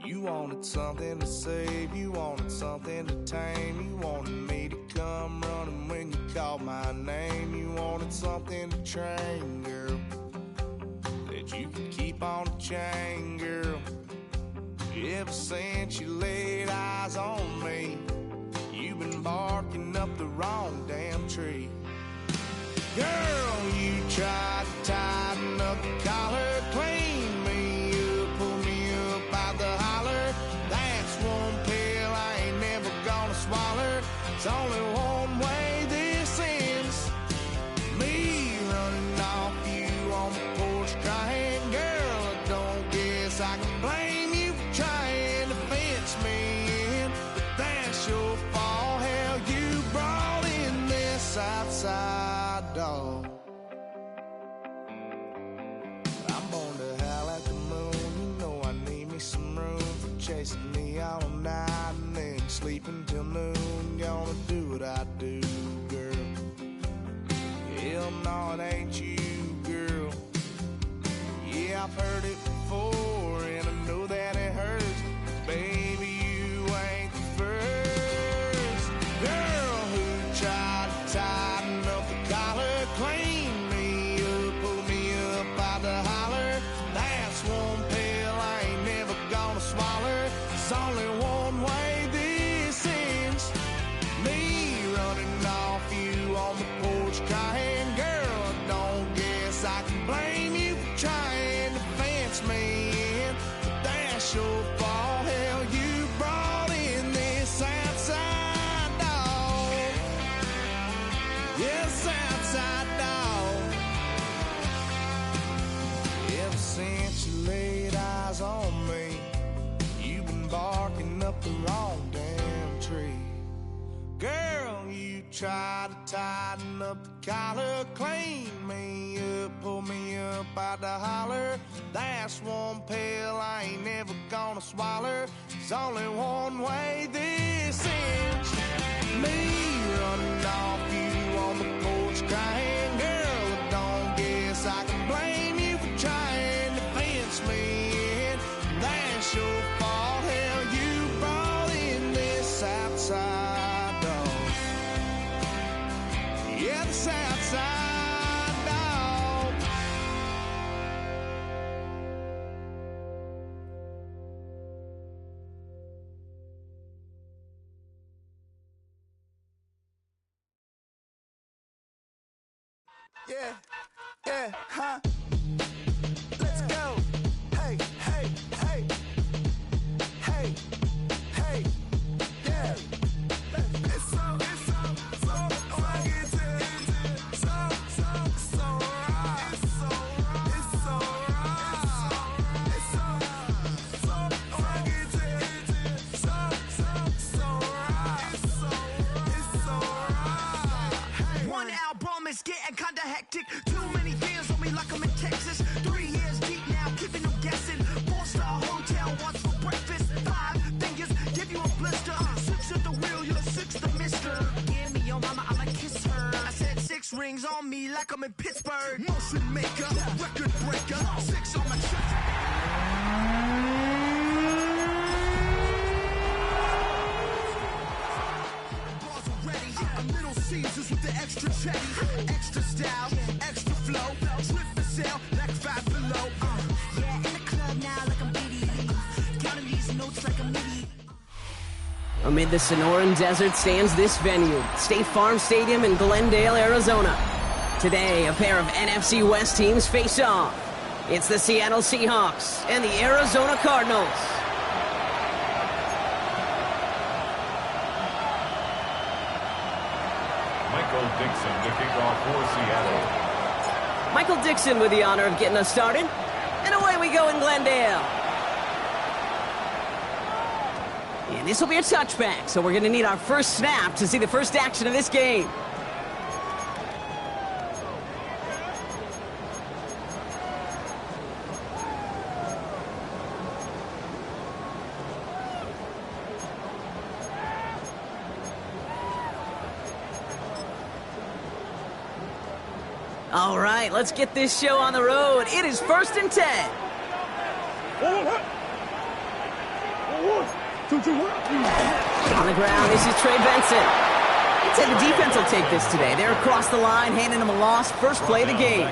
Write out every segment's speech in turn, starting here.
You wanted something to save, you wanted something to tame. You wanted me to come running when you called my name. You wanted something to train, girl, that you could keep on the chain, girl. Ever since you laid eyes on me, you've been barking up the wrong damn tree. Girl, you tried to tighten up the collar, clean me up, pull me up out the holler. That's one pill I ain't never gonna swallow. It's only one way this ends. Me running off you on the porch crying. Girl, I don't guess I can blame you for trying to fence me in, but that's your fault. Hell, you brought in this outside dog. I'm born to howl at the moon. You know I need me some room for chasing me all night and then sleeping till noon. Gonna do what I do, girl. Hell no, it ain't you, girl. Yeah, I've heard it before and I know that it hurts. Baby, you ain't the first girl who tried to tighten up the collar, clean me up, pull me up out the holler. That's one pill I ain't never gonna swallow. There's only one way this ends. Me running off you on the porch crying. Girl, I don't guess I can blame you for trying to fence me in, but that's your fault. Hell, you brought in this outside dog. Yes, outside dog. Ever since you laid eyes on me, you've been barking up the wrong damn tree. Girl, you tried to tighten up the collar, clean me up, pull me up out the holler. That's one pill I ain't never gonna swallow. There's only one way this ends. Me running off you on the porch crying. Girl, I don't guess I can blame you for trying to fence me in. That's your fault. Hell, you brought in this outside dog. Yeah, this outside dog. Yeah, yeah, huh? Let's go. Hey, hey, hey. Hey, hey, yeah. It's so right. It's so right. It's so right. It's so right. One album is getting kinda hectic. Too many fans on me like I'm in Texas. 3 years deep now, keeping them guessing. 4-star hotel, what's for breakfast? 5 fingers, give you a blister. 6 at the wheel, you're 6 the mister. Give me your mama, I'ma kiss her. I said 6 rings on me like I'm in Pittsburgh. Motion maker, record breaker. 6 on my chest. Bars are ready. I'm Little Caesars with the extra chetty. Extra style, extra flow. Trip for sale, like 5 below. Yeah, in the club now like I'm Diddy. Counting these notes like a MIDI. Amid the Sonoran Desert stands this venue, State Farm Stadium in Glendale, Arizona. Today, a pair of NFC West teams face off. It's the Seattle Seahawks and the Arizona Cardinals. Michael Dixon to kick off for Seattle. Michael Dixon with the honor of getting us started. And away we go in Glendale. And this will be a touchback, so we're going to need our first snap to see the first action of this game. All right, let's get this show on the road. It is 1st and 10. On the ground, this is Trey Benson. I'd say the defense will take this today. They're across the line, handing him a loss. First play of the game.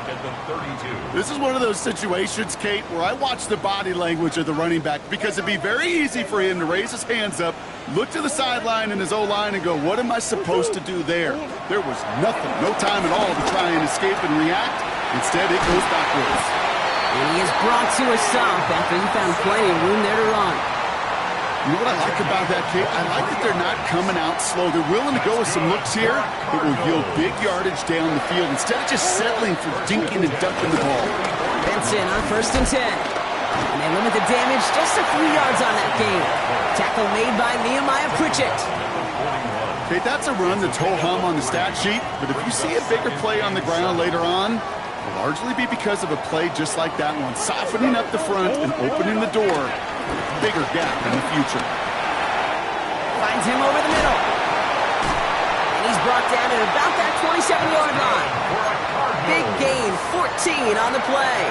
This is one of those situations, Kate, where I watch the body language of the running back because it'd be very easy for him to raise his hands up, look to the sideline in his O-line and go, what am I supposed to do there? There was nothing, no time at all to try and escape and react. Instead, it goes backwards. And he is brought to a stop after he found plenty of room there to run. You know what I like about that, Kate? I like that they're not coming out slow. They're willing to go with some looks here that will yield big yardage down the field instead of just settling for dinking and ducking the ball. Benson on 1st and 10. And they limit the damage just to 3 yards on that game. Tackle made by Nehemiah Pritchett. Kate, that's a run that's ho-hum on the stat sheet, but if you see a bigger play on the ground later on, it'll largely be because of a play just like that one, softening up the front and opening the door. Bigger gap in the future. Finds him over the middle. And he's brought down at about that 27-yard line. Big gain, 14 on the play.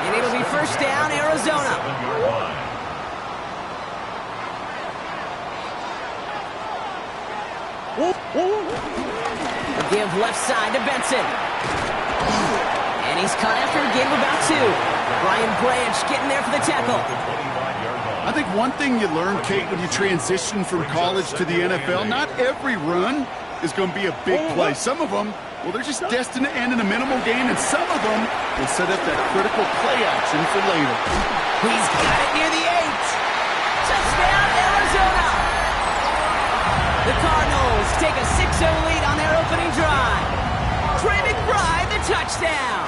And it'll be first down, Arizona. A give left side to Benson. And he's cut after a gain of about 2. Brian Branch getting there for the tackle. I think one thing you learn, Kate, when you transition from college to the NFL, not every run is going to be a big play. Some of them, well, they're just destined to end in a minimal gain, and some of them will set up that critical play action for later. He's got it near the 8. Touchdown, Arizona! The Cardinals take a 6-0 lead on their opening drive. Trey McBride, the touchdown.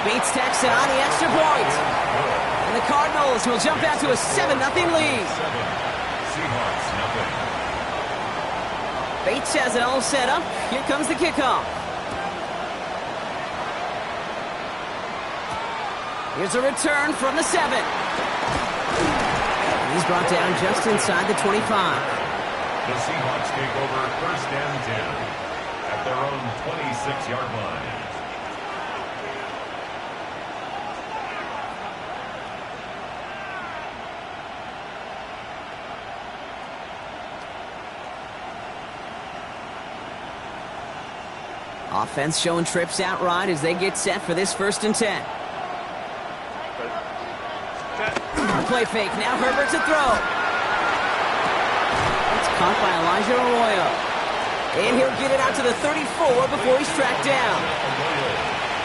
Beats Texan on the extra point. And the Cardinals will jump out to a 7-0 lead. Bates has it all set up. Here comes the kickoff. Here's a return from the 7. And he's brought down just inside the 25. The Seahawks take over 1st and 10 at their own 26-yard line. Offense showing trips out right as they get set for this 1st and 10. Play fake. Now Herbert to throw. It's caught by Elijah Arroyo. And he'll get it out to the 34 before he's tracked down.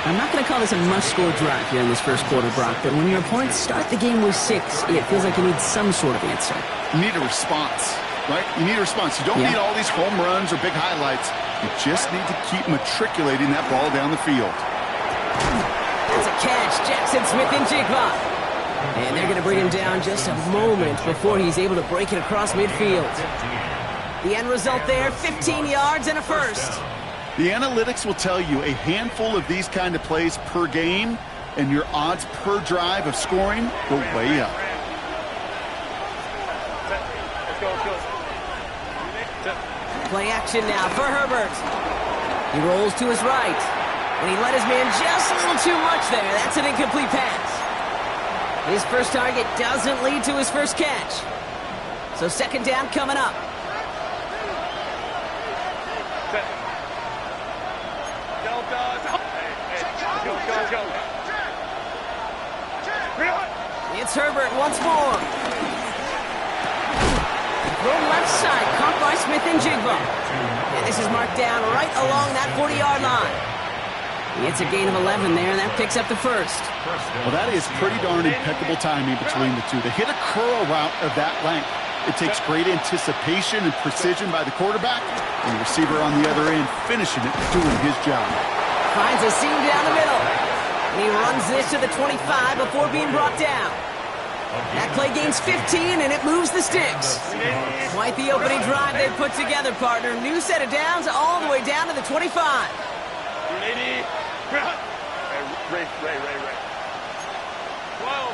I'm not going to call this a must-score drive here in this first quarter, Brock, but when your opponents start the game with 6, it feels like you need some sort of answer. You need a response, right? You need a response. You don't need all these home runs or big highlights. You just need to keep matriculating that ball down the field. That's a catch. Jackson Smith and Jigba. And they're going to bring him down just a moment before he's able to break it across midfield. The end result there, 15 yards and a first. The analytics will tell you a handful of these kind of plays per game, and your odds per drive of scoring go way up. Play action now for Herbert. He rolls to his right. And he let his man just a little too much there. That's an incomplete pass. His first target doesn't lead to his first catch. So 2nd down coming up. It's Herbert once more. Throw left side, caught by Smith and Jigba. And this is marked down right along that 40-yard line. It's a gain of 11 there, and that picks up the first. Well, that is pretty darn impeccable timing between the two. They hit a curl route of that length. It takes great anticipation and precision by the quarterback, and the receiver on the other end finishing it, doing his job. Finds a seam down the middle. And he runs this to the 25 before being brought down. That play gains 15, and it moves the sticks. Quite the opening drive they put together, partner. New set of downs all the way down to the 25. Ray. Whoa.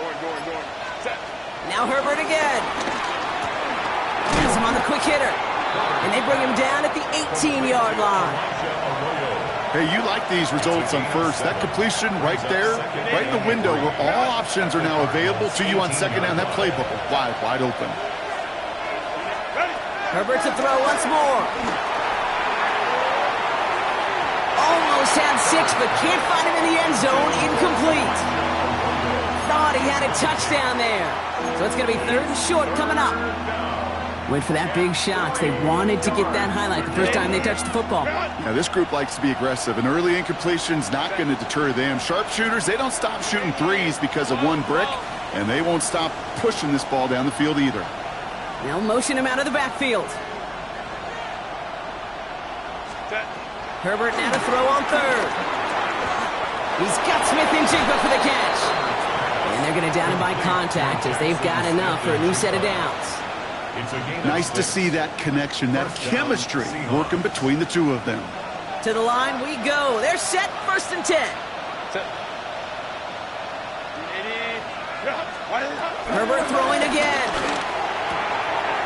Orange. Set. Now Herbert again. Has him on the quick hitter. And they bring him down at the 18-yard line. Hey, you like these results on first. That completion right there, right in the window where all options are now available to you on second down. That playbook wide open. Herbert to throw once more. Almost had 6, but can't find him in the end zone. Incomplete. Thought he had a touchdown there. So it's going to be 3rd and short coming up. Went for that big shot. They wanted to get that highlight the first time they touched the football. Now, this group likes to be aggressive. An early incompletion's not going to deter them. Sharpshooters, they don't stop shooting threes because of one brick, and they won't stop pushing this ball down the field either. They'll motion him out of the backfield. Herbert now to throw on 3rd. He's got Smith in Jigba for the catch. And they're going to down him by contact as they've got enough for a new set of downs. Nice to see that connection, that chemistry working between the two of them. To the line we go. They're set, 1st and 10. Herbert throwing again.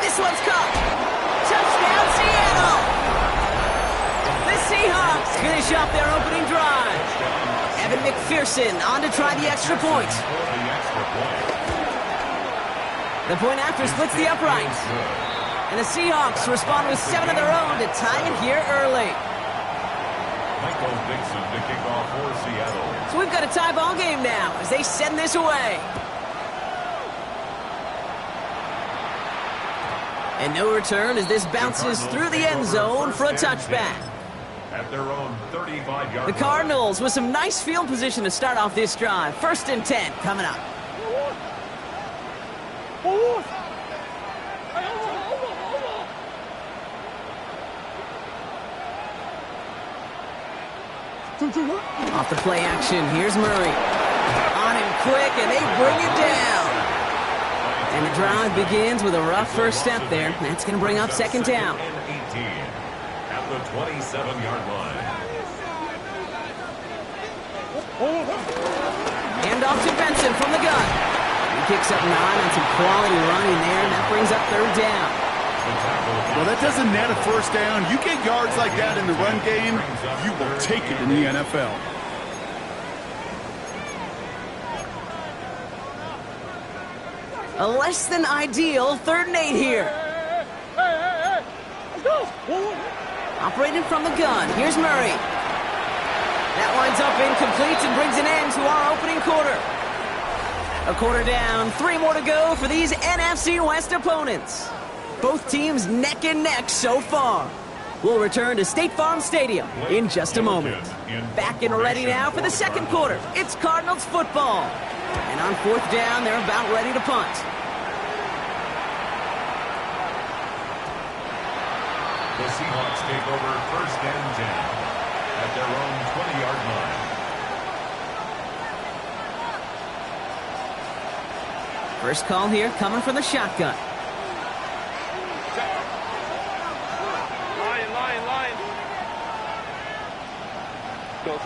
This one's caught. Touchdown, Seattle! The Seahawks finish off their opening drive. Evan McPherson on to try the extra point. The point after splits the uprights. And the Seahawks respond with 7 of their own to tie it here early. Michael Dixon to kick off for Seattle. So we've got a tie ball game now as they send this away. And no return as this bounces through the end zone for a touchback. At their own 35-yard The Cardinals with some nice field position to start off this drive. 1st and 10 coming up. Off the play action, here's Murray. On him quick, and they bring it down. And the drive begins with a rough first step there. That's going to bring up 2nd down. 18 at the 27-yard line. Hand off to Benson from the gun. He picks up 9 on some quality running there, and that brings up 3rd down. Well, that doesn't net a first down. You get yards like that in the run game, you will take it in the NFL. A less than ideal 3rd and 8 here. Operating from the gun, here's Murray. That winds up incomplete and brings an end to our opening quarter. A quarter down, 3 more to go for these NFC West opponents. Both teams neck and neck so far. We'll return to State Farm Stadium in just a moment. Back and ready now for the 2nd quarter. It's Cardinals football. And on 4th down, they're about ready to punt. The Seahawks take over 1st and 10 at their own 20-yard line. First call here coming from the shotgun. Line. Go.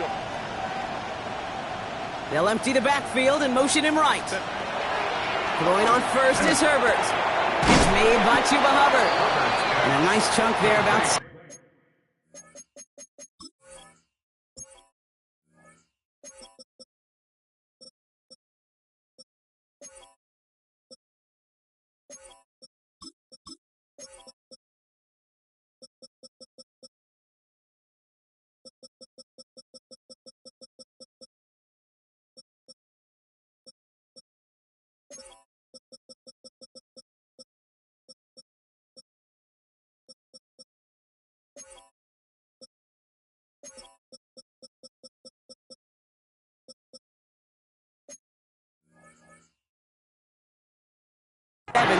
They'll empty the backfield and motion him right. Throwing on 1st is Herbert. It's made by Chuba Hubbard. And a nice chunk there about...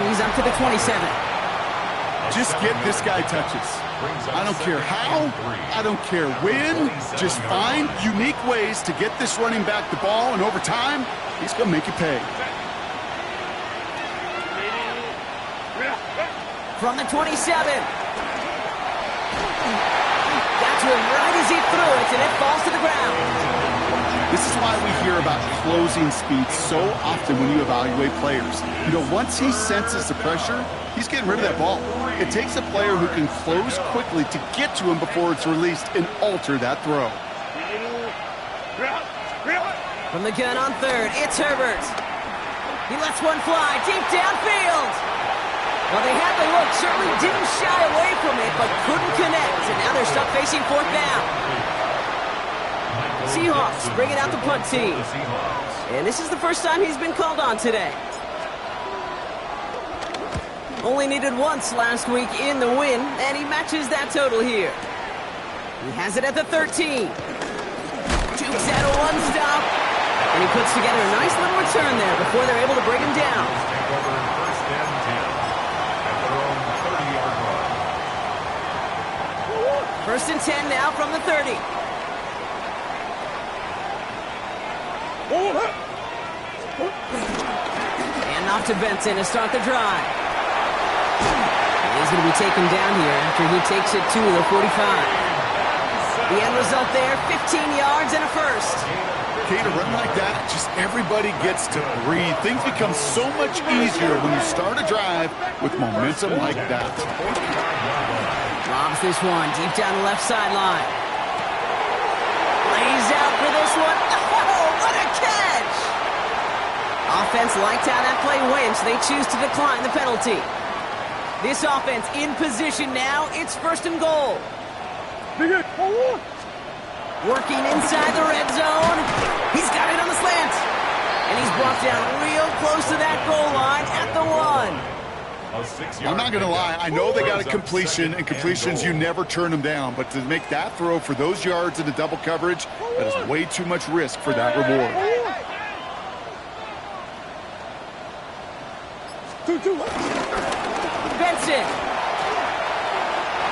He's up to the 27. Just get this guy touches. I don't care how, I don't care when. Just find unique ways to get this running back the ball, and over time, he's going to make you pay. From the 27. Got to him right as he threw it, and it falls to the ground. This is why we hear about closing speed so often when you evaluate players. You know, once he senses the pressure, he's getting rid of that ball. It takes a player who can close quickly to get to him before it's released and alter that throw. From the gun on third, it's Herbert. He lets one fly deep downfield. Well, they had the look, certainly didn't shy away from it, but couldn't connect. And now they're stuck facing fourth down. Seahawks bring it out the punt team. And this is the first time he's been called on today. Only needed once last week in the win, and he matches that total here. He has it at the 13. Jukes out a one stop, and he puts together a nice little return there before they're able to bring him down. Take over first and 10 at their own 30-yard line. First and 10 now from the 30. And off to Benson to start the drive. He's going to be taken down here after he takes it to the 45. The end result there, 15 yards and a first. Kate, a run like that, just everybody gets to breathe. Things become so much easier when you start a drive with momentum like that. Lobs this one deep down the left sideline. Lays out for this one. Oh, what a catch! Offense liked how that play went, so they choose to decline the penalty. This offense in position now. It's first and goal. Working inside the red zone. He's got it on the slant. And he's brought down real close to that goal line at the 1. I'm not going to lie. I know they got a completion, and completions, you never turn them down. But to make that throw for those yards in the double coverage, that is way too much risk for that reward. Benson.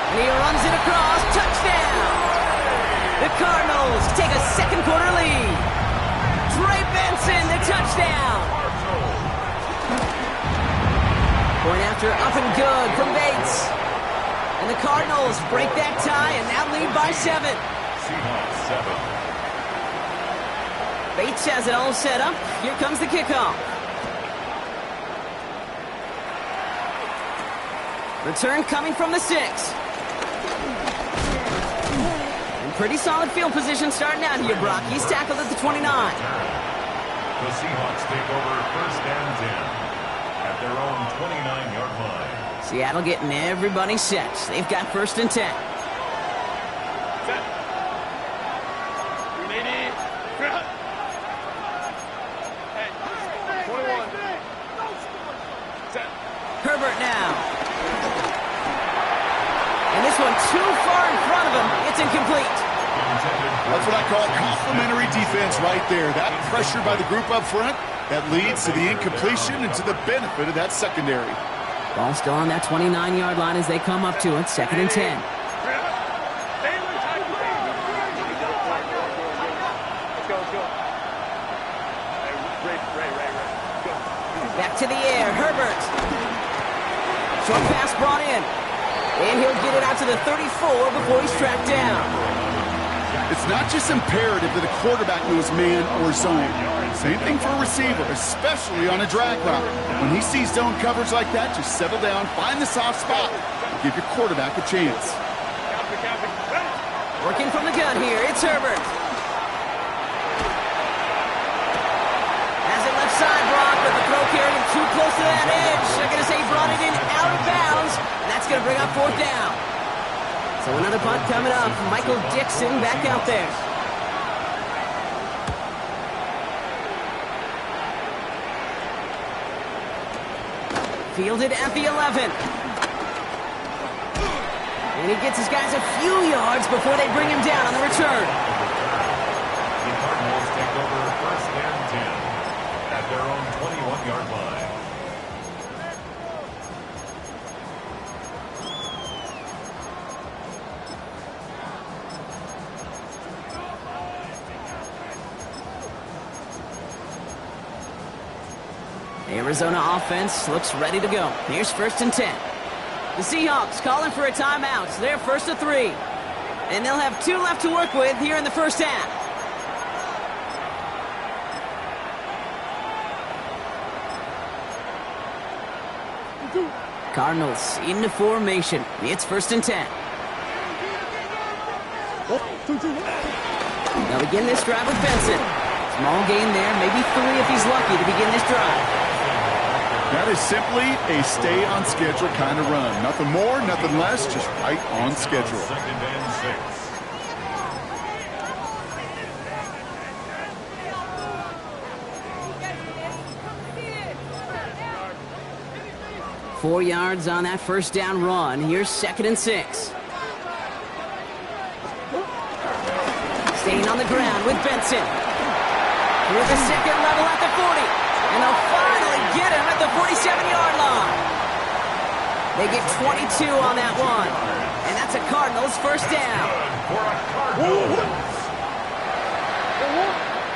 And he runs it across. Touchdown. The Cardinals take a second quarter lead. Trey Benson, the touchdown. Point after up and good from Bates. And the Cardinals break that tie and now lead by 7. Seahawks 7. Bates has it all set up. Here comes the kickoff. Return coming from the 6. And pretty solid field position starting out here, Brock. He's tackled at the 29. The Seahawks take over first and 10 at their own 29-yard line. Seattle getting everybody set. They've got first and 10. Set. 21. Set. Herbert now. And this one too far in front of him. It's incomplete. That's what I call complimentary defense right there. That pressure by the group up front, that leads to the incompletion and to the benefit of that secondary. Ball still on that 29-yard line as they come up to it. Second and 10. Let's go, let's go. Ray. Go. Back to the air. Herbert. Short pass brought in. And he'll get it out to the 34 before he's tracked down. It's not just imperative that a quarterback knows man or zone. Same thing for a receiver, especially on a drag route. When he sees zone coverage like that, just settle down, find the soft spot, and give your quarterback a chance. Working from the gun here, it's Herbert. Has it left side, Brock, but the throw carried him too close to that edge. They're going to say he brought it in out of bounds, and that's going to bring up fourth down. So another punt coming up. Michael Dixon back out there. Fielded at the 11. And he gets his guys a few yards before they bring him down on the return. The Cardinals take over first and 10 at their own 21-yard line. Arizona offense looks ready to go. Here's first and 10. The Seahawks calling for a timeout. So they're first to 3. And they'll have 2 left to work with here in the first half. Cardinals into formation. It's first and 10. They'll begin this drive with Benson. Small gain there, maybe 3 if he's lucky to begin this drive. That is simply a stay-on-schedule kind of run. Nothing more, nothing less, just right on schedule. 2nd and 6. 4 yards on that first down run. Here's 2nd and 6. Staying on the ground with Benson. With the second level at the 40. And they'll finally get him at the 47-yard line. They get 22 on that one. And that's a Cardinals first down. For a Cardinals.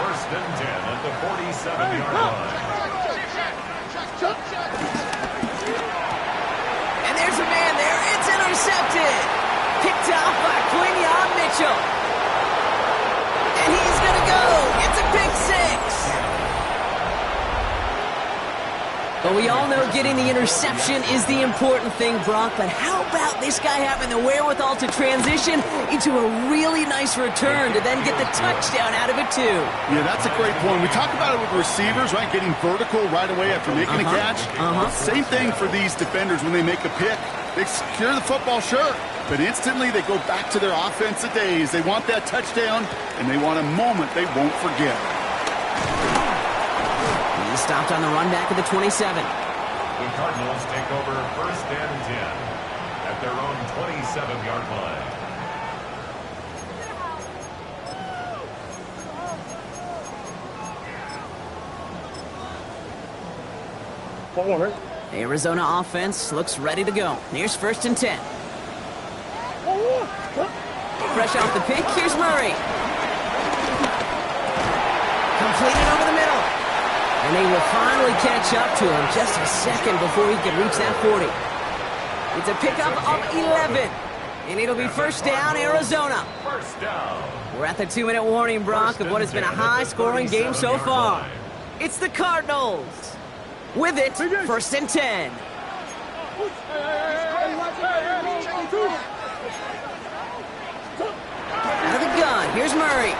1st and 10 at the 47-yard line. And there's a man there. It's intercepted. Picked off by Quinion Mitchell. And he's going to go. It's a pick 6. But we all know getting the interception is the important thing, Brock. But how about this guy having the wherewithal to transition into a really nice return to then get the touchdown out of it, too? Yeah, that's a great point. We talk about it with receivers, right? Getting vertical right away after making a catch. Same thing for these defenders when they make a pick. They secure the football, sure. But instantly they go back to their offensive days. They want that touchdown, and they want a moment they won't forget. He stopped on the run back at the 27. The Cardinals take over 1st and 10 at their own 27-yard line. Arizona offense looks ready to go. Here's 1st and 10. Fresh off the pick, here's Murray. Completed over the middle. And they will finally catch up to him just a second before he can reach that 40. It's a pickup of 11. And it'll be 1st down, Arizona. 1st down. We're at the 2-minute warning, Brock, of what has been a high-scoring game so far. It's the Cardinals. With it, 1st and 10. Out of the gun, here's Murray.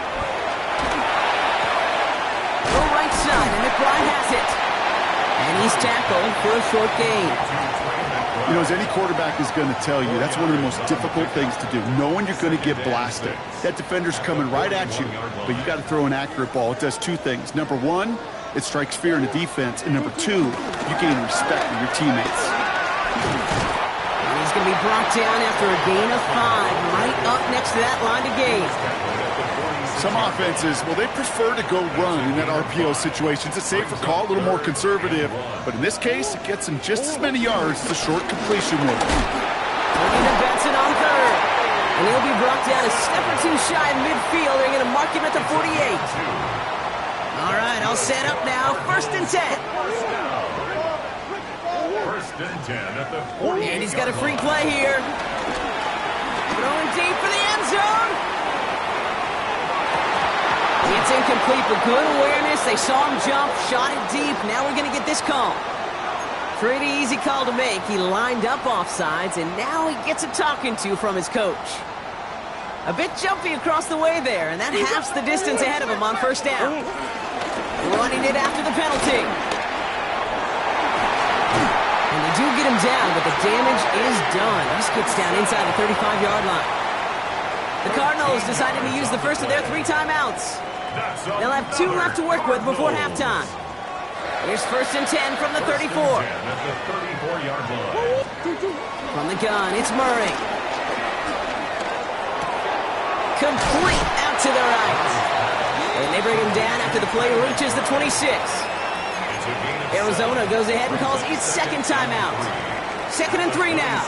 Go right side, and McBride has it. And he's tackled for a short gain. You know, as any quarterback is going to tell you, that's one of the most difficult things to do, knowing you're going to get blasted. That defender's coming right at you, but you got to throw an accurate ball. It does 2 things. Number 1, it strikes fear in the defense. And number 2, you gain respect with your teammates. And he's going to be brought down after a gain of 5, right up next to that line to gain. Some offenses, well, they prefer to go run in that RPO situation. It's a safer call, a little more conservative. But in this case, it gets them just as many yards as a short completion would. Looking to Benson on 3rd. And he'll be brought down a step or 2 shy of midfield. They're going to mark him at the 48. All right, I'll set up now. 1st and 10. 1st and 10 at the 48. And he's got a free play here. Throwing deep for the end zone. It's incomplete, but good awareness. They saw him jump, shot it deep. Now we're going to get this call. Pretty easy call to make. He lined up offsides, and now he gets a talking to from his coach. A bit jumpy across the way there, and that halves the distance ahead of him on 1st down. Running it after the penalty. And they do get him down, but the damage is done. This gets down inside the 35-yard line. The Cardinals decided to use the first of their 3 timeouts. They'll have 2 left to work with before halftime. Here's 1st and 10 from the 34. From the gun, it's Murray. Complete out to the right. And they bring him down after the play reaches the 26. Arizona goes ahead and calls its 2nd timeout. 2nd and 3 now.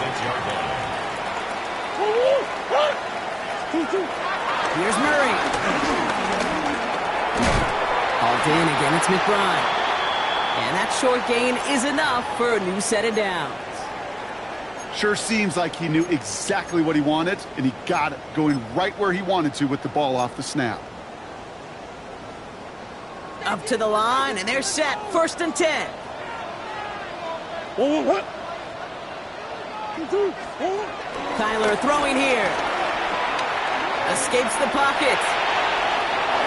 Here's Murray. Hauled in again, it's McBride. And that short gain is enough for a new set of downs. Sure seems like he knew exactly what he wanted, and he got it, going right where he wanted to with the ball off the snap. Up to the line, and they're set. 1st and 10. Kyler throwing here. Escapes the pocket.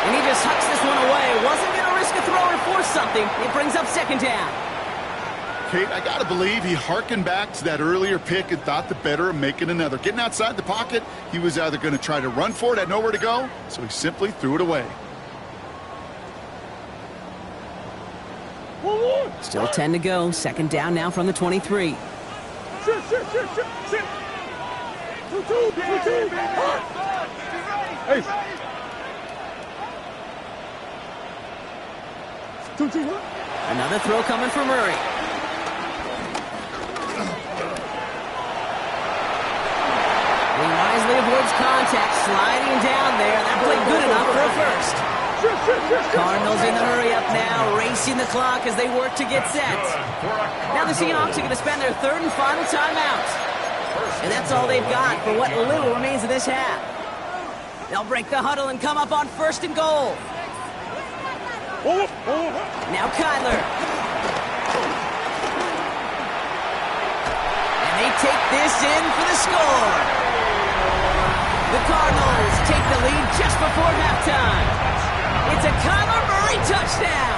And he just hucks this one away. Wasn't going to risk a throw or force something. It brings up second down. Kate, I got to believe he hearkened back to that earlier pick and thought the better of making another. Getting outside the pocket, he was either going to try to run for it, had nowhere to go, so he simply threw it away. Still 10 to go. Second down now from the 23. Sit. 2-2. Hey. 2-2. Another throw coming for Murray. He wisely avoids contact, sliding down there. That played good enough for a first. Cardinals in the hurry up now, racing the clock as they work to get set. Now the Seahawks are going to spend their third and final timeout. And that's all they've got for what little remains of this half. They'll break the huddle and come up on first and goal. Now Kyler. And they take this in for the score. The Cardinals take the lead just before halftime. It's a Kyler Murray touchdown.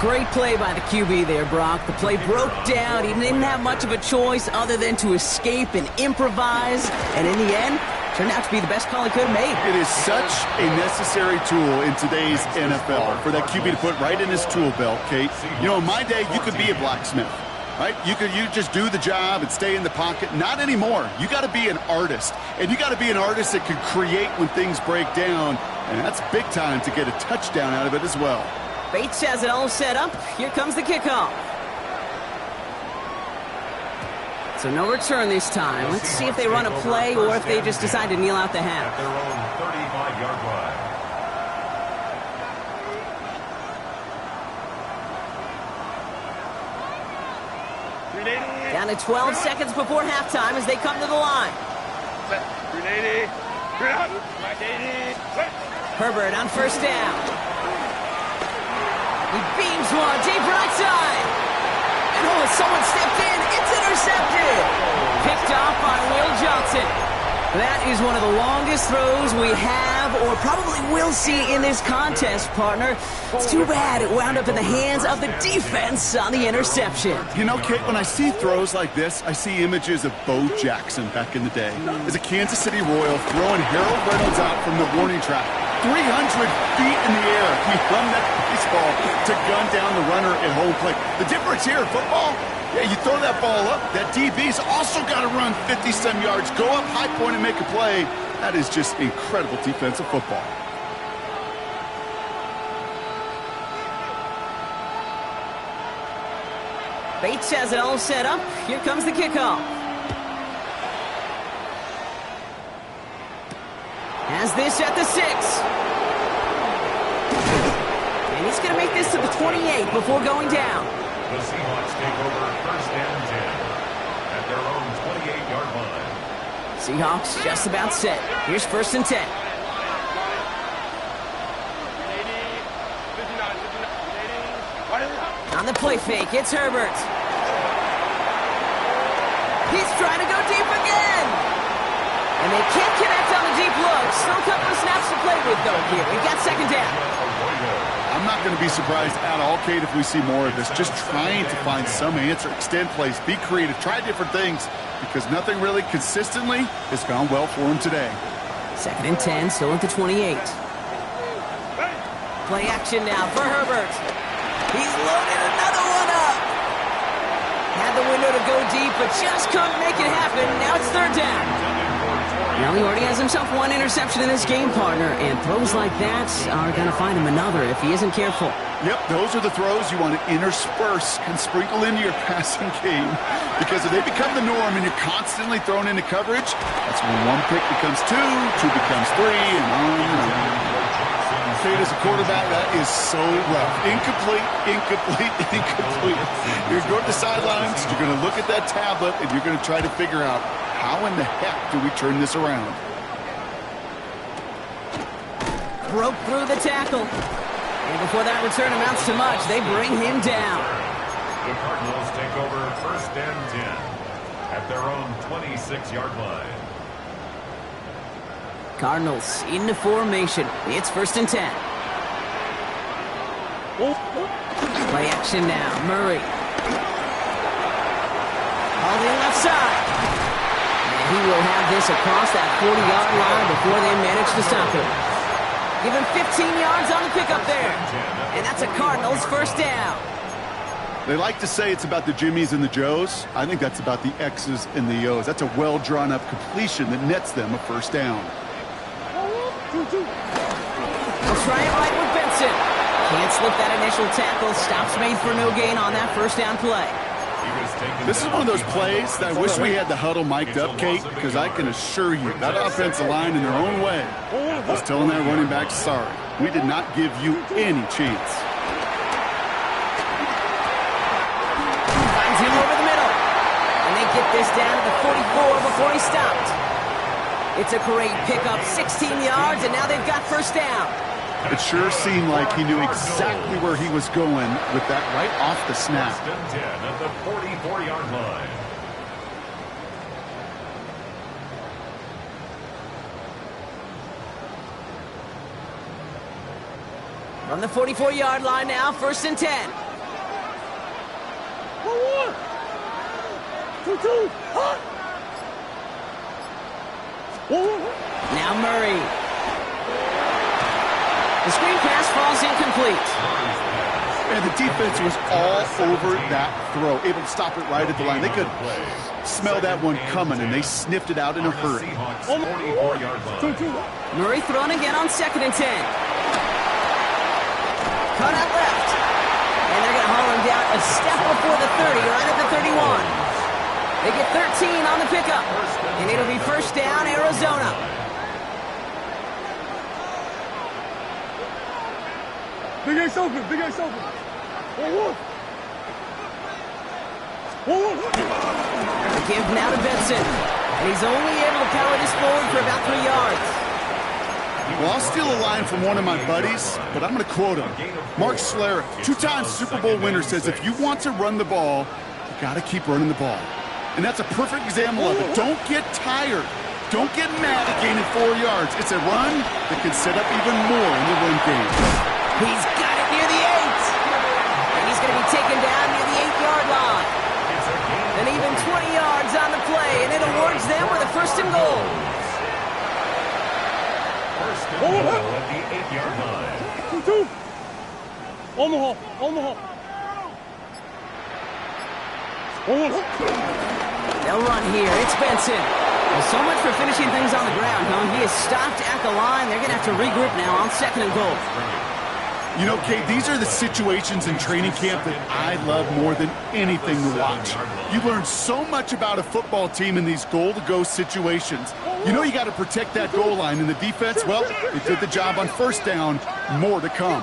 Great play by the QB there, Brock. The play broke down. He didn't have much of a choice other than to escape and improvise. And in the end, turned out to be the best call he could have made. It is such a necessary tool in today's NFL for that QB to put right in his tool belt, Kate. You know, in my day, you could be a blacksmith. Right? You just do the job and stay in the pocket. Not anymore. You got to be an artist. And you got to be an artist that can create when things break down. And that's big time to get a touchdown out of it as well. Bates has it all set up. Here comes the kickoff. So no return this time. Let's see if they run a play or if they just decide to kneel out the half. At their own 35-yard line. Down to 12 seconds before halftime as they come to the line. Herbert on first down. He beams one deep right side. And someone stepped in. It's intercepted. Picked off by Will Johnson. That is one of the longest throws we have or probably will see in this contest, partner. It's too bad it wound up in the hands of the defense on the interception. You know, Kate, when I see throws like this, I see images of Bo Jackson back in the day. As a Kansas City Royal throwing Harold Reynolds out from the warning track. 300 feet in the air. He hung that baseball to gun down the runner at home plate. The difference here in football, yeah, you throw that ball up, that DB's also got to run 50-some yards, go up high point and make a play. That is just incredible defensive football. Bates has it all set up. Here comes the kickoff. Has this at the 6. And he's going to make this to the 28 before going down. The Seahawks take over first and 10 at their own 28-yard line. Seahawks just about set. Here's first and 10. On the play fake, it's Herbert. He's trying to go deep again. And they can't connect on the deep look. Still a couple of snaps to play with, though, here. We've got second down. I'm not going to be surprised at all, Kate, if we see more of this. Just trying to find some answer, extend plays, be creative, try different things, because nothing really consistently has gone well for him today. Second and 10, still at the 28. Play action now for Herbert. He's loaded another one up. Had the window to go deep, but just couldn't make it happen. Now it's third down. Well, he already has himself one interception in this game, partner, and throws like that are going to find him another if he isn't careful. Yep, those are the throws you want to intersperse and sprinkle into your passing game, because if they become the norm and you're constantly thrown into coverage, that's when one pick becomes two becomes three, and on and on. Kate, as a quarterback, that is so rough. Incomplete. You're going to the sidelines, you're going to look at that tablet, and you're going to try to figure out, how in the heck do we turn this around? Broke through the tackle. And before that return amounts to much, they bring him down. The Cardinals take over first and 10 at their own 26-yard line. Cardinals into formation. It's 1st and 10. Play action now. Murray. All the left side. And he will have this across that 40-yard line before they manage to stop him. Give him 15 yards on the pickup there. And that's a Cardinals 1st down. They like to say it's about the Jimmies and the Joes. I think that's about the X's and the O's. That's a well-drawn-up completion that nets them a 1st down. We'll try it right with Benson. Can't slip that initial tackle. Stops made for no gain on that 1st down play. This is one of those plays that I wish we had the huddle mic'd up, Kate, because I can assure you that offensive line in their own way was telling that running back, sorry, we did not give you any chance. Finds him over the middle. And they get this down to the 44 before he stopped. It's a great pickup, 16 yards, and now they've got 1st down. It sure seemed like he knew exactly where he was going with that right off the snap. 1st and 10 at the 44-yard line. From the 44-yard line now, 1st and 10. 2-2. Hot. Now Murray. The screen pass falls incomplete. And the defense was all over that throw, able to stop it right at the line. They could smell that one coming, and they sniffed it out in a hurry. Murray throwing again on 2nd and 10. Cut out left. And they're going to haul him down a step before the 30, right at the 31. They get 13 on the pickup. And it'll be 1st down, Arizona. Big Ace open. Big Ace open. 1-1. The give now to Benson. And he's only able to power this forward for about 3 yards. Well, I'll steal a line from one of my buddies, but I'm going to quote him. Mark Schlereth, 2-time Super Bowl winner, says if you want to run the ball, you got to keep running the ball. And that's a perfect example of it. Don't get tired. Don't get mad at gaining 4 yards. It's a run that can set up even more in the run game. He's got it near the 8. And he's going to be taken down near the 8-yard line. And even 20 yards on the play, and it awards them with a 1st and goal. 1st and goal at the 8-yard line. 2-2. Omaha. They'll run here. It's Benson. Well, so much for finishing things on the ground, huh? He is stopped at the line. They're going to have to regroup now on 2nd and goal. You know, Kate, these are the situations in training camp that I love more than anything to watch. You learn so much about a football team in these goal-to-go situations. You know you got to protect that goal line, and the defense, well, they did the job on 1st down. More to come.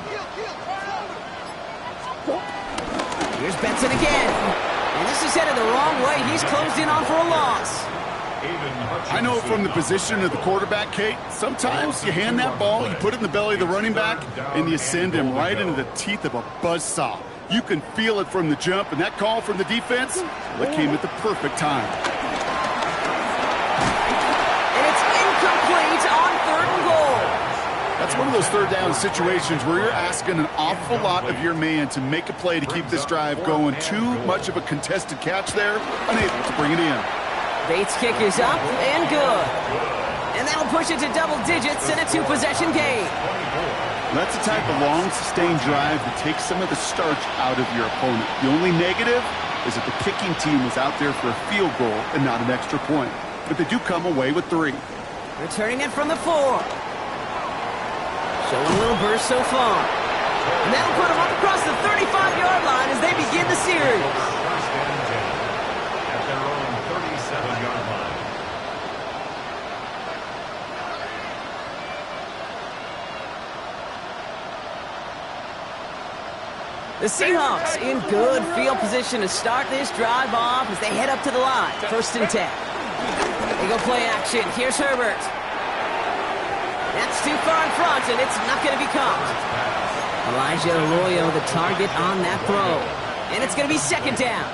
Here's Benson again. And this is headed the wrong way. He's closed in on for a loss. I know from the position of the quarterback, Kate, sometimes you hand that ball, you put it in the belly of the running back, and you send him right into the teeth of a buzzsaw. You can feel it from the jump, and that call from the defense, that came at the perfect time. And it's incomplete on 3rd and goal. That's one of those 3rd down situations where you're asking an awful lot of your man to make a play to keep this drive going. Too much of a contested catch there, unable to bring it in. Bates' kick is up and good. And that'll push it to double digits in a 2-possession game. That's the type of long, sustained drive that takes some of the starch out of your opponent. The only negative is that the kicking team was out there for a field goal and not an extra point. But they do come away with 3. Returning it from the 4. Showing a little burst so far. And that'll put them up across the 35-yard line as they begin the series. 1st and 10 at their own 37-yard line. The Seahawks in good field position to start this drive off as they head up to the line. 1st and 10. They go play action. Here's Herbert. That's too far in front, and it's not going to be caught. Elijah Arroyo, the target on that throw. And it's going to be 2nd down.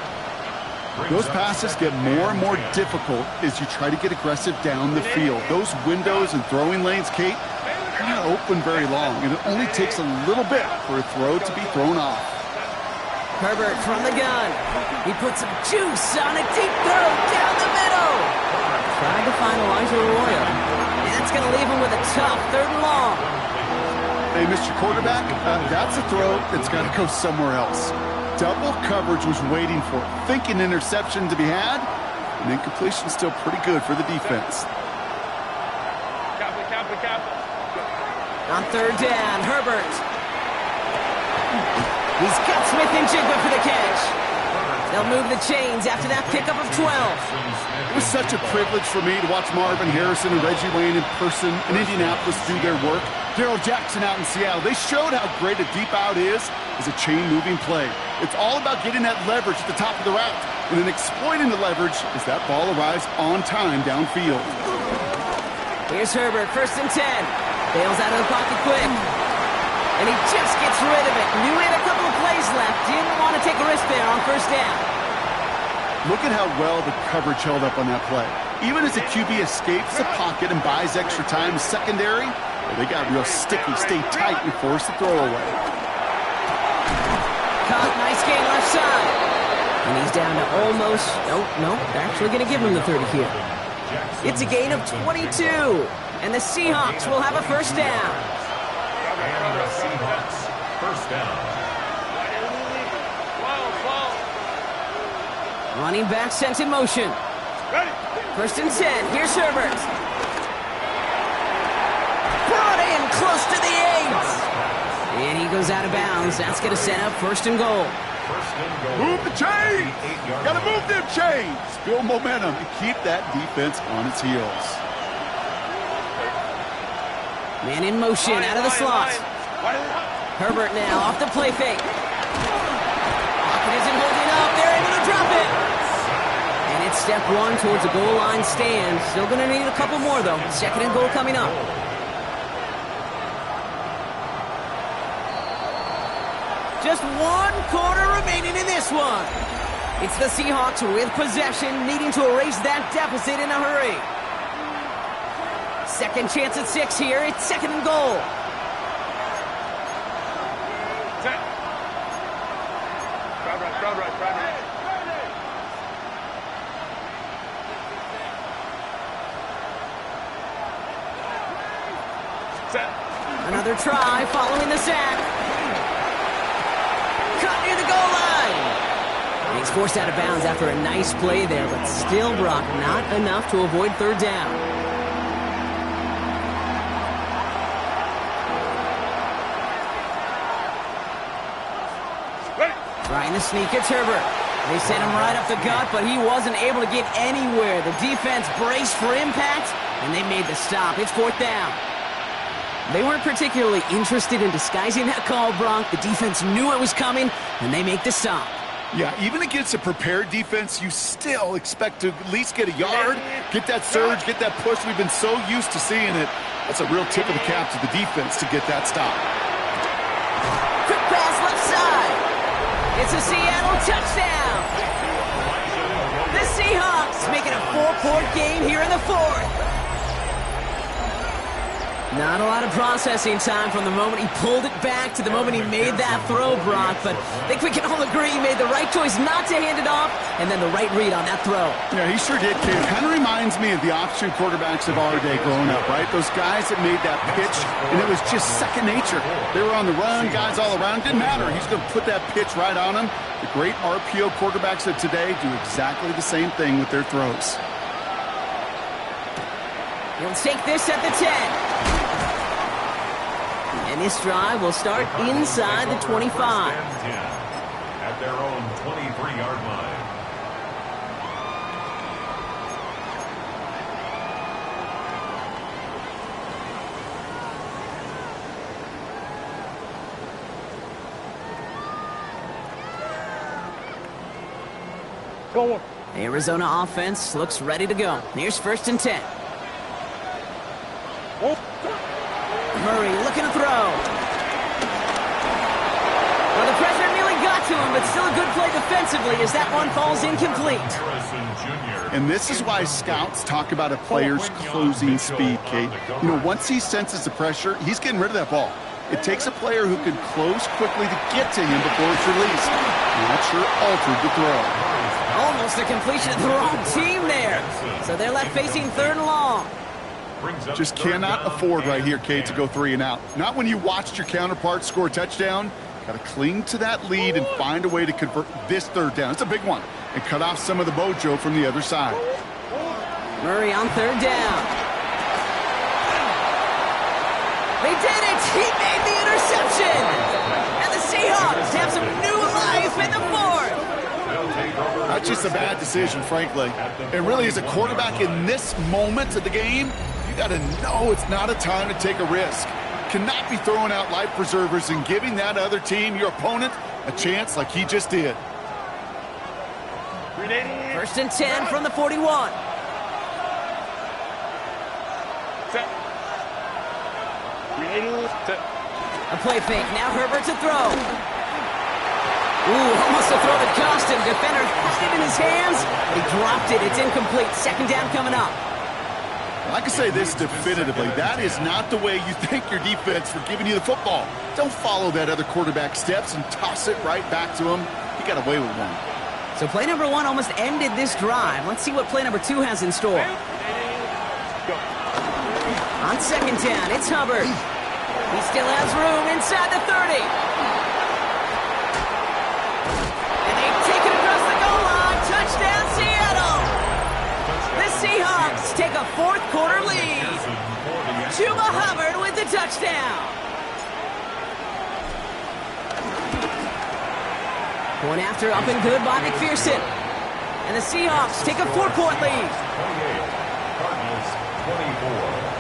Those passes get more and more difficult as you try to get aggressive down the field. Those windows and throwing lanes, Kate, are not open very long, and it only takes a little bit for a throw to be thrown off. Herbert from the gun. He puts some juice on a deep throw down the middle. Tried to find Elijah Arroyo. And it's going to leave him with a tough 3rd and long. Hey, Mr. Quarterback, that's a throw that's got to go somewhere else. Double coverage was waiting for it, thinking interception to be had, and incompletion still pretty good for the defense. On 3rd down, Herbert. He's got Smith and Jigba for the catch. They'll move the chains after that pickup of 12. It was such a privilege for me to watch Marvin Harrison and Reggie Wayne in person in Indianapolis do their work. Darrell Jackson out in Seattle. They showed how great a deep out is as a chain-moving play. It's all about getting that leverage at the top of the route, and then exploiting the leverage as that ball arrives on time downfield. Here's Herbert, 1st and 10. Bails out of the pocket quick. And he just gets rid of it. Knew he had a couple of plays left. Didn't want to take a risk there on 1st down. Look at how well the coverage held up on that play. Even as the QB escapes the pocket and buys extra time secondary, they got real sticky, stay tight, and force the throw away. Caught, nice gain left side. And he's down to almost, nope, they're actually going to give him the 30 here. It's a gain of 22, and the Seahawks will have a 1st down. And the Seahawks, 1st down. Running back sent in motion. 1st and 10, here's Herbert. Brought in close to the 8. And he goes out of bounds. That's going to set up 1st and goal. Move the chains! Got to move them chains! Build momentum and keep that defense on its heels. Man in motion, out of the slot. Herbert now off the play fake. Pocket isn't holding up. They're able to drop it. And it's step 1 towards a goal line stand. Still going to need a couple more, though. 2nd and goal coming up. Just 1 quarter remaining in this one. It's the Seahawks with possession, needing to erase that deficit in a hurry. 2nd chance at 6 here. It's 2nd and goal. Another try following the sack. Cut near the goal line. And he's forced out of bounds after a nice play there, but still, Brock, not enough to avoid 3rd down. Trying to sneak, it's Herbert. They sent him right up the gut, but he wasn't able to get anywhere. The defense braced for impact, and they made the stop. It's 4th down. They weren't particularly interested in disguising that call, Brock. The defense knew it was coming, and they make the stop. Yeah, even against a prepared defense, you still expect to at least get a yard, get that surge, get that push. We've been so used to seeing it. That's a real tip of the cap to the defense to get that stop. Quick pass left side. It's a Seattle touchdown. The Seahawks making a 4-point game here in the 4th. Not a lot of processing time from the moment he pulled it back to the moment he made that throw, Brock. But I think we can all agree he made the right choice not to hand it off, and then the right read on that throw. Yeah, he sure did, kid. It kind of reminds me of the option quarterbacks of our day growing up, right? Those guys that made that pitch, and it was just second nature. They were on the run, guys all around. Didn't matter. He's going to put that pitch right on them. The great RPO quarterbacks of today do exactly the same thing with their throws. He'll take this at the 10. And this drive will start inside the 25. At their own 23-yard line. Go on. Arizona offense looks ready to go. Here's 1st and 10. Murray looking to throw. Well, the pressure nearly got to him. but still a good play defensively as that one falls incomplete. And this is why scouts talk about a player's closing speed, Kate. You know, once he senses the pressure, he's getting rid of that ball. It takes a player who can close quickly to get to him before it's released. And that sure altered the throw. Almost a completion of the wrong team there. So they're left facing 3rd and long. Just cannot afford right here, Kate, to go 3 and out. Not when you watched your counterpart score a touchdown. Got to cling to that lead and find a way to convert this 3rd down. It's a big one. And cut off some of the mojo from the other side. Murray on 3rd down. They did it! He made the interception! And the Seahawks have some new life in the 4th. That's just a bad decision, frankly. And really, as a quarterback in this moment of the game, you got to know it's not a time to take a risk. Cannot be throwing out life preservers and giving that other team, your opponent, a chance like he just did. 1st and 10 from the 41. A play fake. Now Herbert to throw. Ooh, almost a throw that cost him. Defender had it in his hands. He dropped it. It's incomplete. 2nd down coming up. I can say this definitively. That is not the way you thank your defense for giving you the football. Don't follow that other quarterback steps and toss it right back to him. He got away with one. So play number 1 almost ended this drive. Let's see what play number 2 has in store. On 2nd down, it's Hubbard. He still has room inside the 30. And they take it across the goal line. Touchdown, Seattle. The Seahawks take a 4th quarter lead. Chuba Hubbard with the touchdown. Point after up and good by McPherson. And the Seahawks take a 4-point lead. 28, Cardinals 24.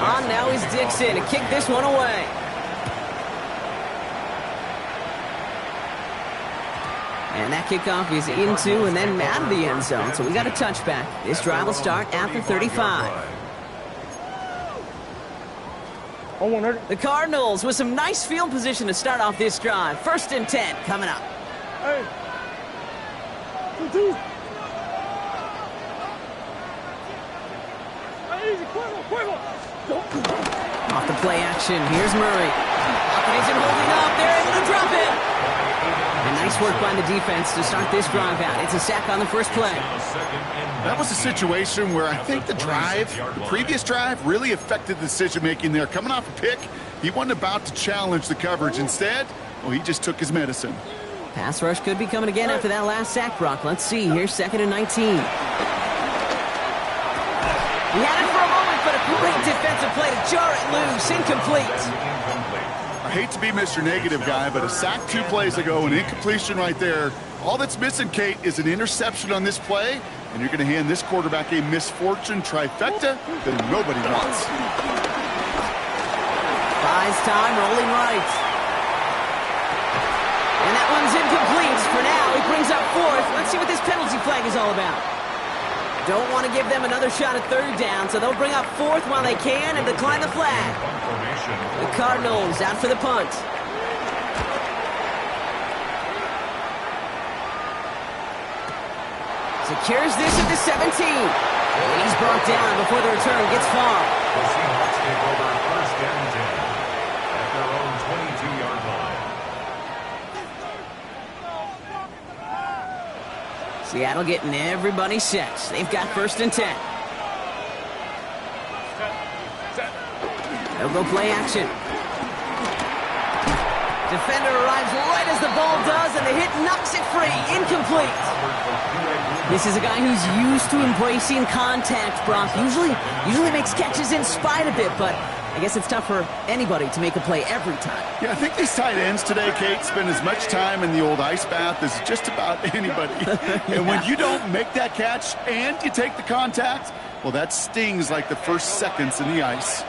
On now is Dixon to kick this one away. And that kickoff is into and then out of the end zone. So we got a touchback. This drive will start at the 35. The Cardinals with some nice field position to start off this drive. 1st and 10 coming up. Hey. Off the play action, here's Murray. Isn't holding up, they're able to drop it. And nice work by the defense to start this drive out. It's a sack on the first play. That was a situation where I think the previous drive, really affected the decision-making there. Coming off a pick, he wasn't about to challenge the coverage. Instead, well, he just took his medicine. Pass rush could be coming again after that last sack, Brock. Let's see. Here's 2nd and 19. He had it for a moment, but a great defensive play to jar it loose. Incomplete. I hate to be Mr. Negative guy, but a sack 2 plays ago, an incompletion right there. All that's missing, Kate, is an interception on this play, and you're going to hand this quarterback a misfortune trifecta that nobody wants. Buys time, rolling right. And that one's incomplete. For now, he brings up 4th. Let's see what this penalty flag is all about. Don't want to give them another shot at 3rd down, so they'll bring up 4th while they can and decline the flag. The Cardinals out for the punt. Secures this at the 17. And he's brought down before the return gets far. The Seahawks take over 1st and 10 at their own 22-yard line. Seattle getting everybody set. They've got 1st and 10. They'll go play action. Defender arrives right as the ball does, and the hit knocks it free. Incomplete. This is a guy who's used to embracing contact, Brock. Usually makes catches in spite of it, but I guess it's tough for anybody to make a play every time. Yeah, I think these tight ends today, Kate, spend as much time in the old ice bath as just about anybody. And when you don't make that catch and you take the contact, well, that stings like the first seconds in the ice.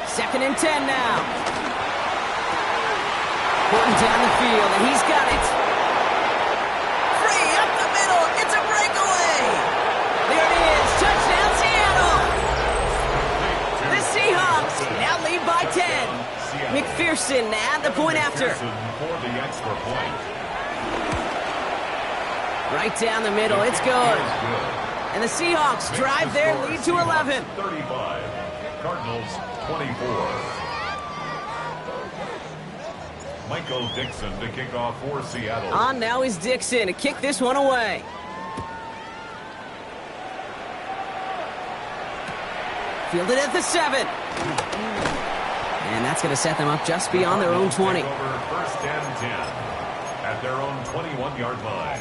2nd and 10 now. Putting down the field, and he's got it. Free up the middle. It's a breakaway. There it Dixon at the point after. Dixon for the extra point. Right down the middle, it's good. And the Seahawks drive their lead to 11. 35, Cardinals 24. Michael Dixon to kick off for Seattle. On now is Dixon to kick this one away. Fielded at the 7. And that's going to set them up just beyond their own 20. Over first and 10 at their own 21-yard line.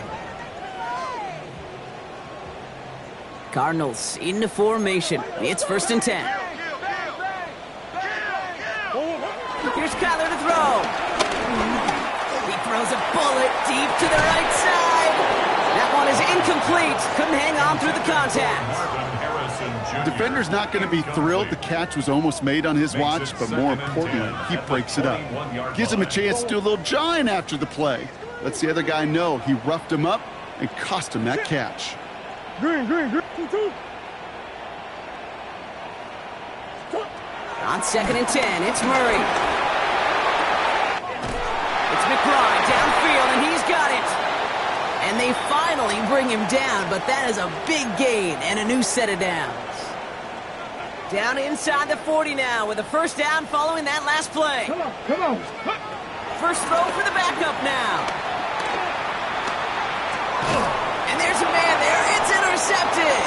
Cardinals into formation. It's first and 10. Here's Kyler to throw. He throws a bullet deep to the right side. That one is incomplete. Couldn't hang on through the contact. Defender's not going to be thrilled the catch was almost made on his watch, but more importantly, he breaks it up. Gives him a chance to do a little jawing after the play. Lets the other guy know he roughed him up and cost him that catch. Green. On second and 10, it's Murray. It's McBride downfield, and he's got it. And they finally bring him down, but that is a big gain and a new set of downs. Down inside the 40 now with a first down following that last play. Come on. First throw for the backup now. And there's a man there. It's intercepted.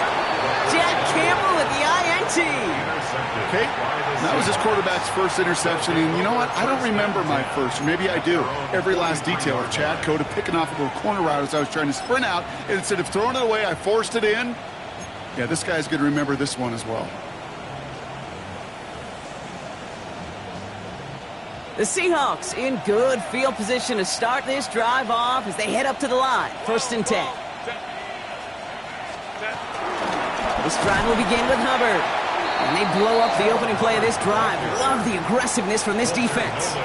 Jack Campbell with the INT. Okay, that was his quarterback's first interception, and you know what? I don't remember my first, or maybe I do. Every last detail of Chad Cota picking off a little corner route as I was trying to sprint out, and instead of throwing it away, I forced it in. Yeah, this guy's going to remember this one as well. The Seahawks in good field position to start this drive off as they head up to the line. First and 10. This drive will begin with Hubbard. And they blow up the opening play of this drive. Love the aggressiveness from this defense.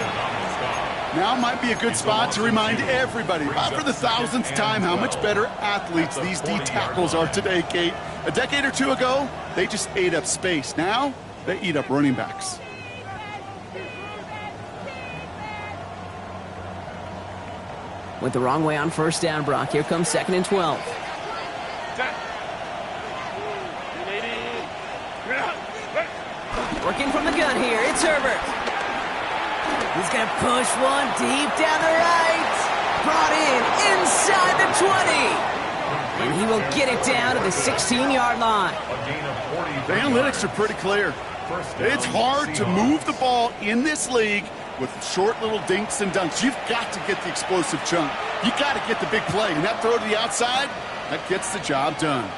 Now might be a good spot to remind everybody, about for the 1000th time, how much better athletes these D tackles are today, Kate. A decade or two ago, they just ate up space. Now, they eat up running backs. Went the wrong way on first down, Brock. Here comes second and 12. Working from the gun here, it's Herbert. He's going to push one deep down the right. Brought in inside the 20. And he will get it down to the 16-yard line. The analytics are pretty clear. It's hard to move the ball in this league with short little dinks and dunks. You've got to get the explosive chunk. You've got to get the big play. And that throw to the outside, that gets the job done.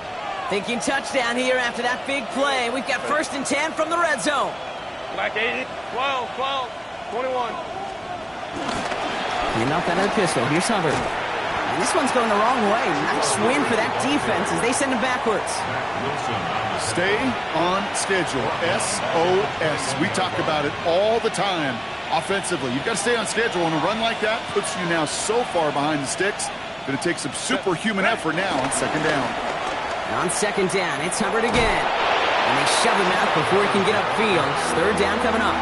Thinking touchdown here after that big play. We've got first and 10 from the red zone. Black 80, 12, 21. Clean up that other pistol. Here's Hubbard. And this one's going the wrong way. Nice win for that defense as they send him backwards. Stay on schedule. SOS. We talk about it all the time. Offensively, you've got to stay on schedule, and a run like that puts you now so far behind the sticks that it takes some superhuman effort now on second down. And on second down, it's Hubbard again. And they shove him out before he can get upfield. Third down coming up.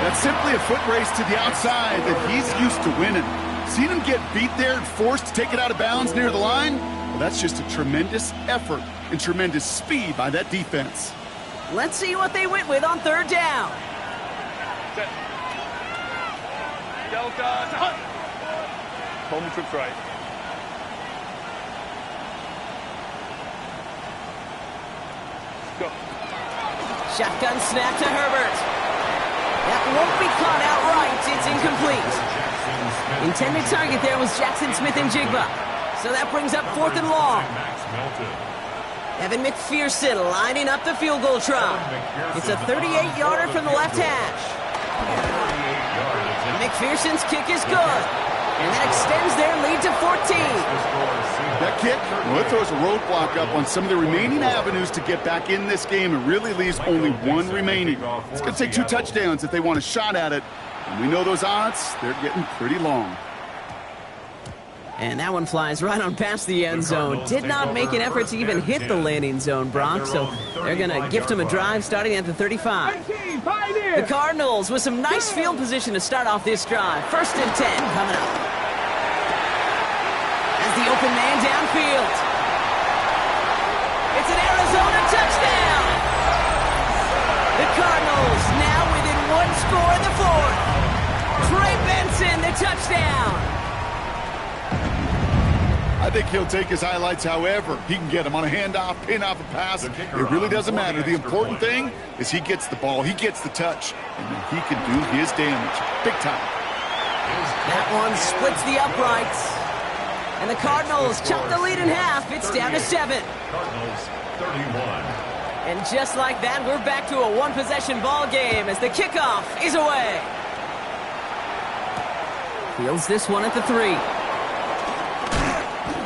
That's simply a foot race to the outside that he's used to winning. Seen him get beat there and forced to take it out of bounds near the line? Well, that's just a tremendous effort and tremendous speed by that defense. Let's see what they went with on third down. Delta. Home trips right. Go. Shotgun snap to Herbert. That won't be caught outright. It's incomplete. Intended target there was Jackson Smith and Jigba. So that brings up fourth and long. Evan McPherson lining up the field goal try. It's a 38-yarder from the left hash. McPherson's kick is good. And that extends their lead to 14. That kick, well, it throws a roadblock up on some of the remaining avenues to get back in this game and really leaves only one remaining. It's going to take 2 touchdowns if they want a shot at it. And we know those odds, they're getting pretty long. And that one flies right on past the end zone. Did not make an effort to even hit the landing zone, Brock, so they're going to gift him a drive starting at the 35. The Cardinals with some nice field position to start off this drive. 1st and 10 coming up. As the open man downfield. It's an Arizona touchdown! The Cardinals now within 1 score in the 4th. Trey Benson, the touchdown! I think he'll take his highlights however he can get them on a handoff, pin off a pass. It really doesn't matter. The important thing is he gets the ball, he gets the touch, and then he can do his damage. Big time. That one splits the uprights. And the Cardinals chop the lead in half. It's down to 7. Cardinals 31. And just like that, we're back to a one-possession ball game as the kickoff is away. Fields this one at the 3.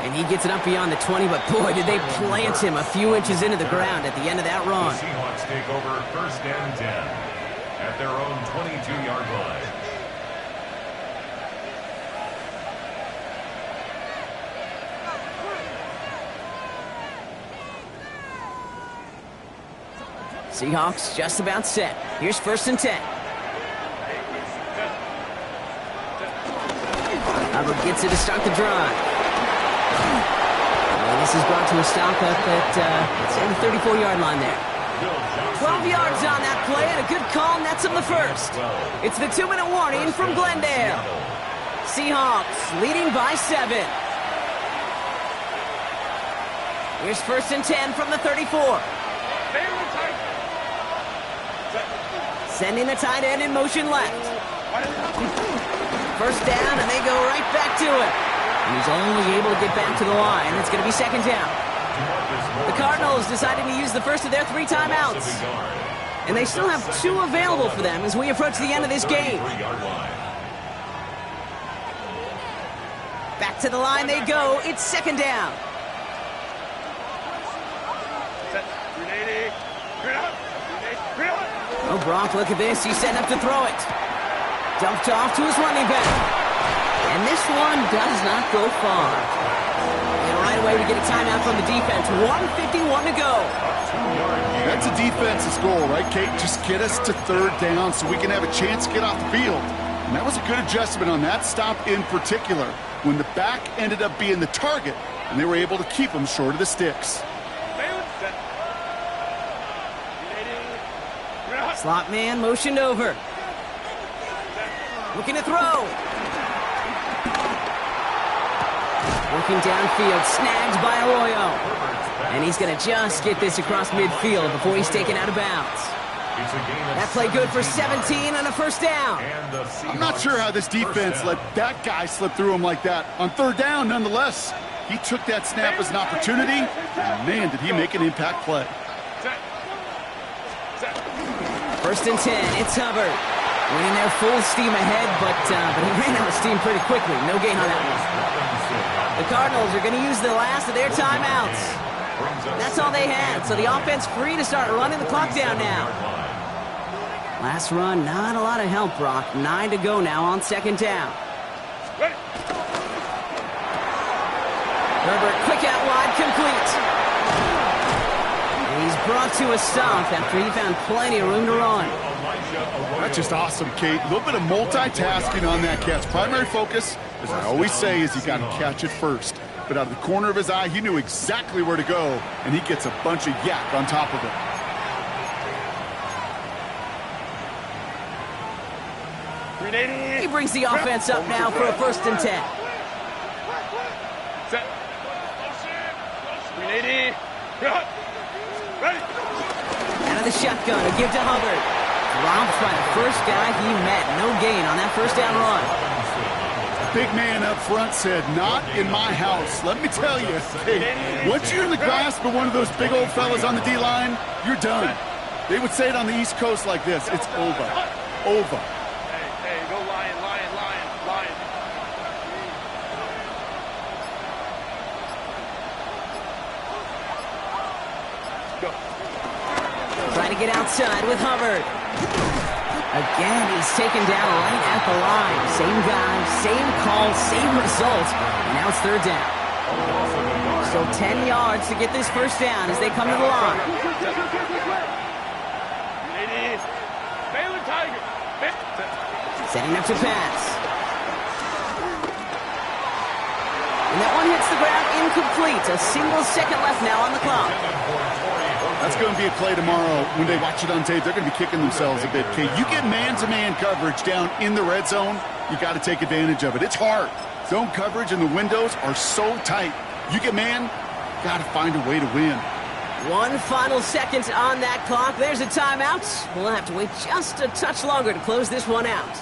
And he gets it up beyond the 20, but boy, did they plant him a few inches into the ground at the end of that run. The Seahawks take over 1st and 10 at their own 22-yard line. Seahawks just about set. Here's 1st and 10. Hubbard gets it to start the drive. And this is brought to a stop up at the 34-yard line there. 12 yards on that play, and a good call nets him the 1st. It's the 2-minute warning from Glendale. Seahawks leading by 7. Here's 1st and 10 from the 34. Sending the tight end in motion left. 1st down, and they go right back to it. And he's only able to get back to the line. It's going to be 2nd down. The Cardinals decided to use the first of their 3 timeouts. And they still have 2 available for them as we approach the end of this game. Back to the line they go. It's 2nd down. Oh, Brock, look at this. He's setting up to throw it. Dumped off to his running back. And this one does not go far. And right away we get a timeout from the defense. 1:51 to go. That's a defense's goal, right, Kate? Just get us to 3rd down so we can have a chance to get off the field. And that was a good adjustment on that stop in particular, when the back ended up being the target, and they were able to keep him short of the sticks. Slot man motioned over. Looking to throw. Working downfield, snagged by Arroyo. And he's going to just get this across midfield before he's taken out of bounds. That play good for 17 and a 1st down. I'm not sure how this defense let that guy slip through him like that. On 3rd down, nonetheless, he took that snap as an opportunity, and man, did he make an impact play. 1st and 10, it's Hubbard. Winning there full steam ahead, but he ran out of steam pretty quickly. No gain on that one. The Cardinals are going to use the last of their timeouts. That's all they had, so the offense free to start running the clock down now. Last run, not a lot of help, Brock. 9 to go now on 2nd down. Herbert, quick out wide, complete. And he's brought to a stop after he found plenty of room to run. That's just awesome, Kate. A little bit of multitasking on that catch. Primary focus, as I always say, is you got to catch it first. But out of the corner of his eye, he knew exactly where to go, and he gets a bunch of yak on top of it. He brings the offense up now for a 1st and 10. Set. 380. Ready. Out of the shotgun, a give to Hubbard. Dropped by the first guy he met. No gain on that 1st down run. Big man up front said, "Not in my house." Let me tell you, hey, once you're in the grasp of one of those big old fellas on the D-line, you're done. They would say it on the East Coast like this: it's over. Over. Hey, go Lion. Trying to get outside with Hubbard. Again, he's taken down right at the line. Same guy, same call, same result. And now it's third down. Still 10 yards to get this first down as they come to the line. Ladies, Baylor Tiger. Setting up to pass. And that one hits the ground incomplete. A single second left now on the clock. That's going to be a play tomorrow. When they watch it on tape, they're going to be kicking themselves a bit. Okay, you get man-to-man coverage down in the red zone, you got to take advantage of it. It's hard. Zone coverage and the windows are so tight. You get man, got to find a way to win. One final second on that clock. There's a timeout. We'll have to wait just a touch longer to close this one out.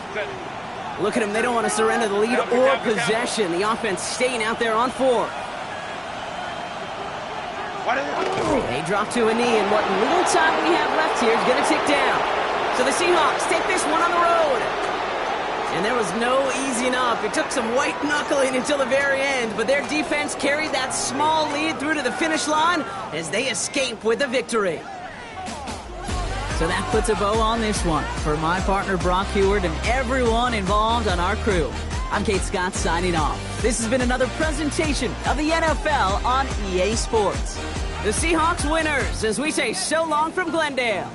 Look at them. They don't want to surrender the lead or possession. The offense staying out there on 4. They drop to a knee, and what little time we have left here is going to tick down. So the Seahawks take this one on the road. And there was no easing up. It took some white knuckling until the very end, but their defense carried that small lead through to the finish line as they escape with the victory. So that puts a bow on this one. For my partner Brock Heward and everyone involved on our crew, I'm Kate Scott signing off. This has been another presentation of the NFL on EA Sports. The Seahawks winners as we say so long from Glendale.